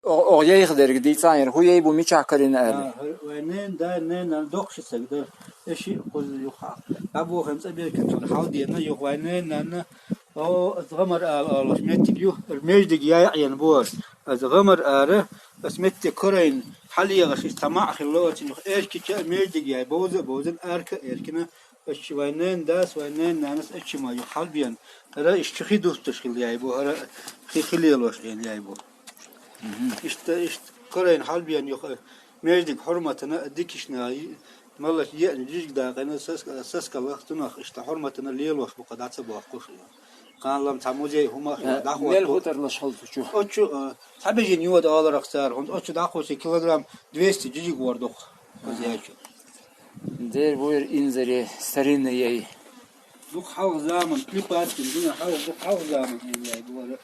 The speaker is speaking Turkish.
o yayık dergi değil sanır. Huyay bu miçakırın erdi. Nen da nen dokşu sagdır. Eşi qoz yok. Abu hamsa bir kötü. Hav diyene yok ve nen o azgamar al mettik yok. Mecdik ya yani bu. Azgamar ara asmetti koreyn haliye gaş tamah xillotin erki mecdik ya bozun erkine eşvenen das ve nen nanas eşma yok halbiyan. Ara işçi dostmuş ya bu ara xiliyeloş ya bu. İşte Kore'nin halbiyen yok. Mecdik hürmetine dikişine malak yani cüzg dağına ses kalktığına işte hürmetine liyel bu kadar sabah koşuyor. Kanalım tamuze huma daha Nel hutarla şaltuçu. Oçu tabii niye de alarak sar. Oçu daha koşu kilogram 200 cüzg vardı. Ozayçu. Der bu yer inzeri serin yayı. Bu hav zaman klip attım. Bu hav zaman yani bu